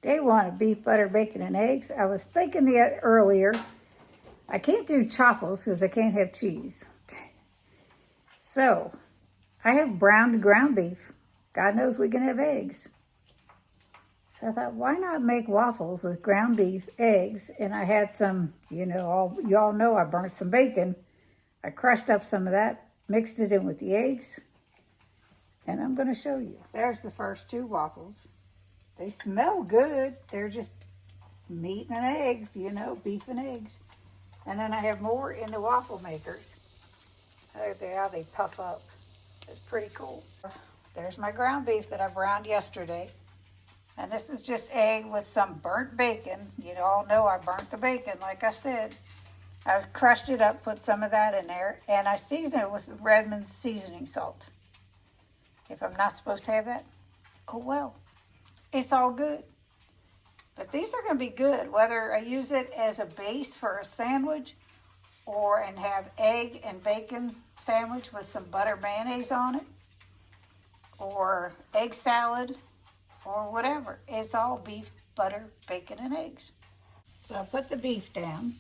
Day one of beef, butter, bacon, and eggs. I was thinking earlier, I can't do chaffles because I can't have cheese. So, I have browned ground beef. God knows we can have eggs. So I thought, why not make waffles with ground beef, eggs, and I had some, you all know I burnt some bacon. I crushed up some of that, mixed it in with the eggs, and I'm going to show you. There's the first two waffles. They smell good. They're just meat and eggs, beef and eggs. And then I have more in the waffle makers. There they are, they puff up. It's pretty cool. There's my ground beef that I browned yesterday. And this is just egg with some burnt bacon. You all know I burnt the bacon, like I said. I crushed it up, put some of that in there, and I seasoned it with Redmond's seasoning salt. If I'm not supposed to have that, oh well. It's all good. But these are going to be good, whether I use it as a base for a sandwich and have egg and bacon sandwich with some butter mayonnaise on it, or egg salad, or whatever. It's all beef, butter, bacon, and eggs. So I put the beef down.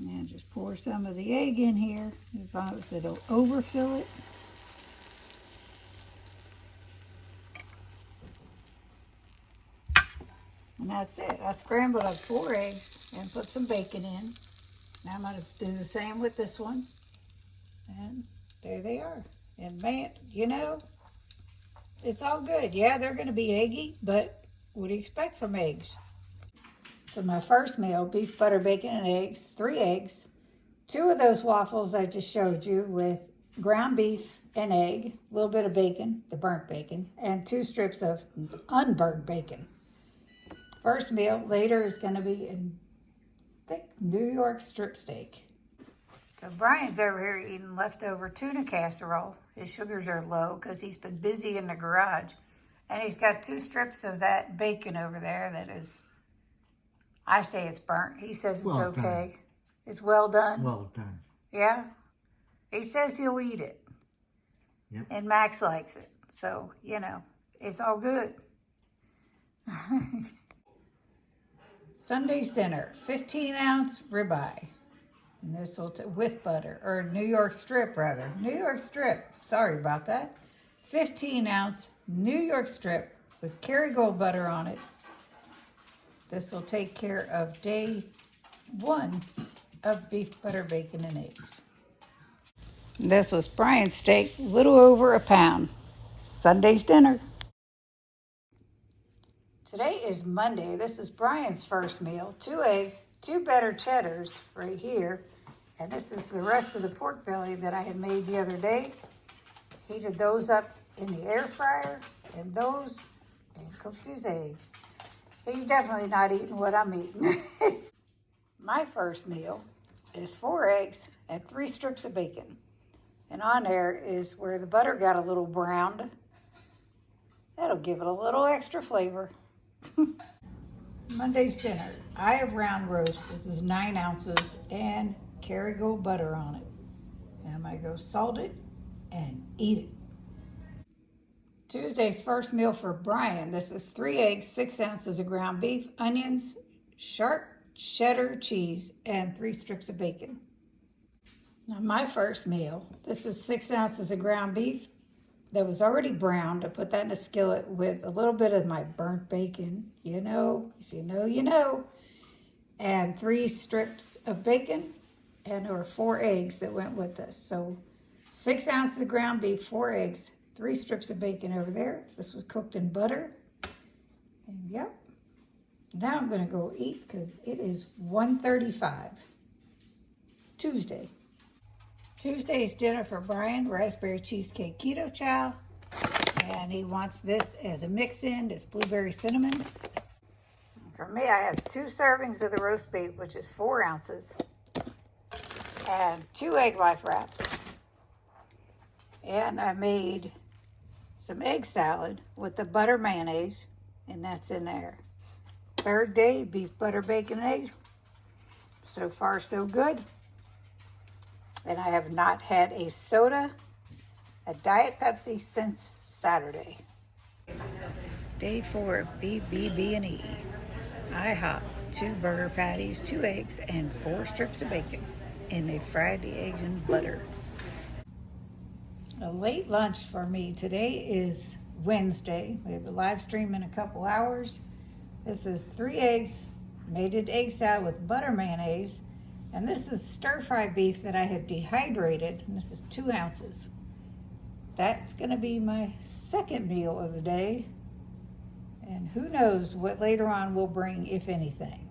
And just pour some of the egg in here, if it'll overfill it. And that's it. I scrambled up 4 eggs and put some bacon in. Now I'm going to do the same with this one. And there they are. And man, it's all good. Yeah, they're going to be eggy, but what do you expect from eggs? So my first meal, beef, butter, bacon, and eggs, 3 eggs. 2 of those waffles I just showed you with ground beef and egg, a little bit of bacon, the burnt bacon, and 2 strips of unburnt bacon. First meal later is going to be a thick New York strip steak. So Brian's over here eating leftover tuna casserole. His sugars are low because he's been busy in the garage. And he's got 2 strips of that bacon over there that is, I say it's burnt. He says it's well okay. Done. It's well done. Well done. Yeah. He says he'll eat it. Yep. And Max likes it. So, it's all good. Sunday's dinner, 15-ounce ribeye. And this will, with butter, or New York strip rather. New York strip, sorry about that. 15-ounce New York strip with Kerrygold butter on it. This will take care of day 1 of beef, butter, bacon, and eggs. This was Brian's steak, a little over a pound. Sunday's dinner. Today is Monday. This is Brian's first meal. 2 eggs, 2 better cheddars right here. And this is the rest of the pork belly that I had made the other day. Heated those up in the air fryer and cooked his eggs. He's definitely not eating what I'm eating. My first meal is 4 eggs and 3 strips of bacon. And on there is where the butter got a little browned. That'll give it a little extra flavor. Monday's dinner. I have round roast. This is 9 ounces and Kerrygold butter on it. And I'm going to go salt it and eat it. Tuesday's first meal for Brian. This is 3 eggs, 6 ounces of ground beef, onions, sharp cheddar cheese, and 3 strips of bacon. Now my first meal. This is 6 ounces of ground beef that was already browned. I put that in a skillet with a little bit of my burnt bacon. If you know, you know. And 3 strips of bacon or 4 eggs that went with this. So 6 ounces of ground beef, 4 eggs, 3 strips of bacon over there. This was cooked in butter. And yep. Now I'm going to go eat because it is 1:35. Tuesday. Tuesday's dinner for Brian, raspberry cheesecake keto chow. And he wants this as a mix-in, this blueberry cinnamon. For me, I have 2 servings of the roast beef, which is 4 ounces. And 2 egg life wraps. And I made some egg salad with the butter mayonnaise, and that's in there. 3rd day, beef, butter, bacon, and eggs. So far, so good. And I have not had a soda, a Diet Pepsi, since Saturday. Day 4 of BBBE. IHOP, 2 burger patties, 2 eggs, and 4 strips of bacon. And they fried the eggs in butter. A late lunch for me today is Wednesday. We have a live stream in a couple hours. This is 3 eggs, made an egg salad with butter mayonnaise. And this is stir-fry beef that I have dehydrated. And this is 2 ounces. That's going to be my second meal of the day. And who knows what later on we'll bring, if anything.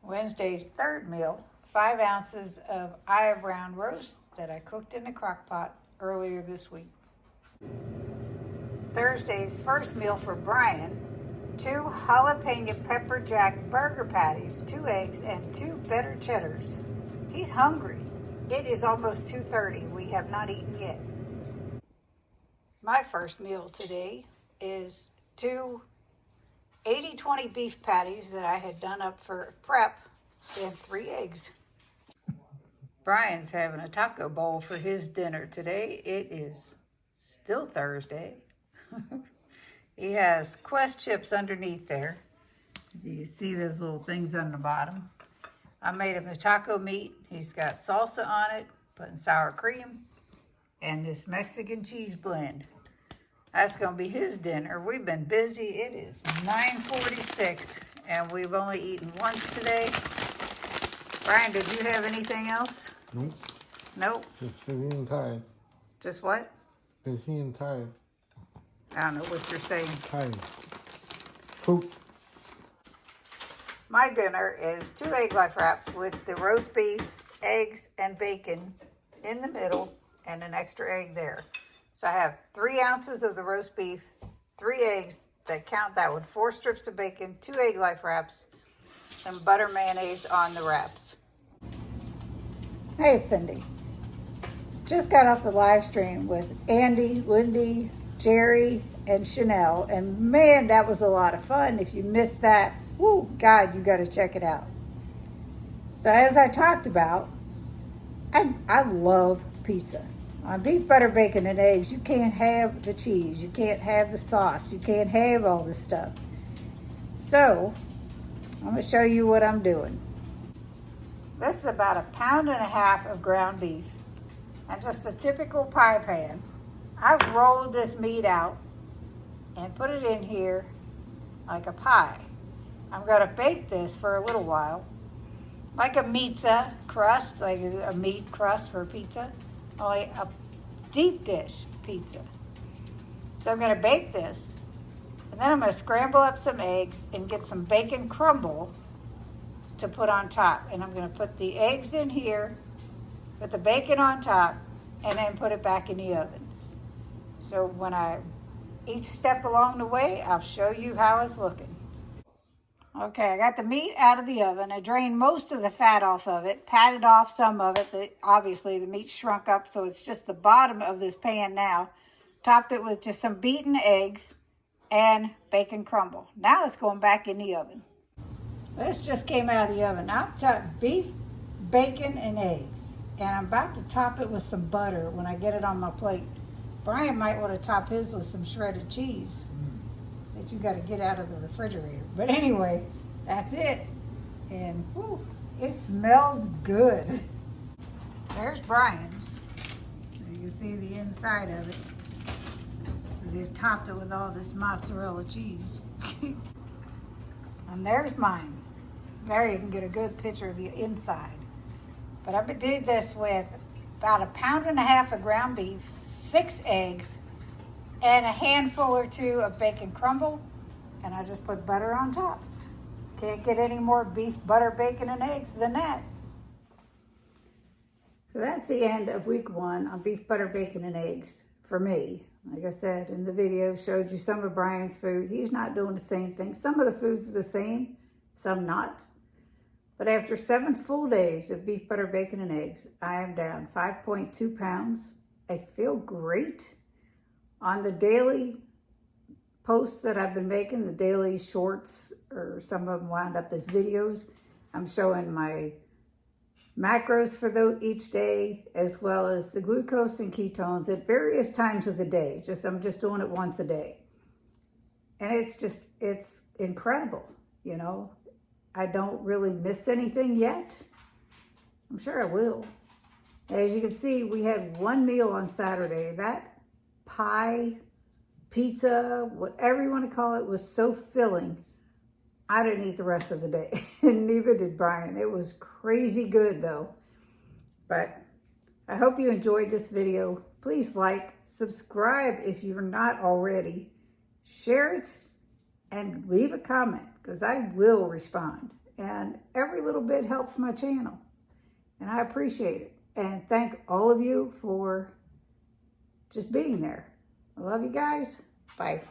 Wednesday's third meal, 5 ounces of Aya brown roast that I cooked in a crock pot earlier this week. Thursday's first meal for Brian, 2 jalapeno pepper jack burger patties, 2 eggs, and 2 better cheddars. He's hungry. It is almost 2:30. We have not eaten yet. My first meal today is 2 80-20 beef patties that I had done up for prep and 3 eggs. Brian's having a taco bowl for his dinner today. It is still Thursday. He has Quest chips underneath there. You can see those little things on the bottom. I made him a taco meat. He's got salsa on it, putting sour cream, and this Mexican cheese blend. That's going to be his dinner. We've been busy. It is 9:46, and we've only eaten once today. Brian, did you have anything else? Nope. Nope. Just busy and tired. Just what? Busy and tired. I don't know what you're saying. Tired. Pooped. My dinner is 2 egg life wraps with the roast beef, eggs, and bacon in the middle, and an extra egg there. So I have 3 ounces of the roast beef, 3 eggs that count that with 4 strips of bacon, 2 egg life wraps, and butter mayonnaise on the wraps. Hey, it's Cindy. Just got off the live stream with Andy, Lindy, Jerry, and Chanel, and man, that was a lot of fun. If you missed that, whoo, God, you got to check it out. So as I talked about, I love pizza. On beef, butter, bacon, and eggs, you can't have the cheese, you can't have the sauce, you can't have all this stuff. So I'm going to show you what I'm doing. This is about 1.5 pounds of ground beef and just a typical pie pan. I've rolled this meat out and put it in here like a pie. I'm going to bake this for a little while, like a pizza crust, like a meat crust for pizza, only a deep dish pizza. So I'm going to bake this, and then I'm going to scramble up some eggs and get some bacon crumble to put on top. And I'm going to put the eggs in here, put the bacon on top, and then put it back in the oven. So when each step along the way, I'll show you how it's looking. Okay, I got the meat out of the oven. I drained most of the fat off of it, patted off some of it, but obviously the meat shrunk up, so it's just the bottom of this pan now. Topped it with just some beaten eggs and bacon crumble. Now it's going back in the oven. This just came out of the oven. I've topped beef, bacon, and eggs. And I'm about to top it with some butter when I get it on my plate. Brian might want to top his with some shredded cheese that you got to get out of the refrigerator. But anyway, that's it. And whew, it smells good. There's Brian's. So you can see the inside of it. They've topped it with all this mozzarella cheese. And there's mine. There you can get a good picture of the inside. But I did this with about 1.5 pounds of ground beef, 6 eggs, and a handful or 2 of bacon crumble, and I just put butter on top. Can't get any more beef, butter, bacon, and eggs than that. So that's the end of week 1 on beef, butter, bacon, and eggs for me. Like I said in the video, showed you some of Brian's food. He's not doing the same thing. Some of the foods are the same, some not. But after 7 full days of beef, butter, bacon, and eggs, I am down 5.2 pounds. I feel great. On the daily posts that I've been making, the daily shorts, or some of them wound up as videos, I'm showing my macros for each day, as well as the glucose and ketones at various times of the day. I'm just doing it once a day. And it's incredible, you know. I don't really miss anything yet. I'm sure I will. As you can see, we had one meal on Saturday. That pie, pizza, whatever you want to call it, was so filling. I didn't eat the rest of the day, and neither did Brian. It was crazy good, though. But I hope you enjoyed this video. Please like, subscribe if you're not already, share it, and leave a comment, because I will respond. And every little bit helps my channel, and I appreciate it. And thank all of you for just being there. I love you guys. Bye.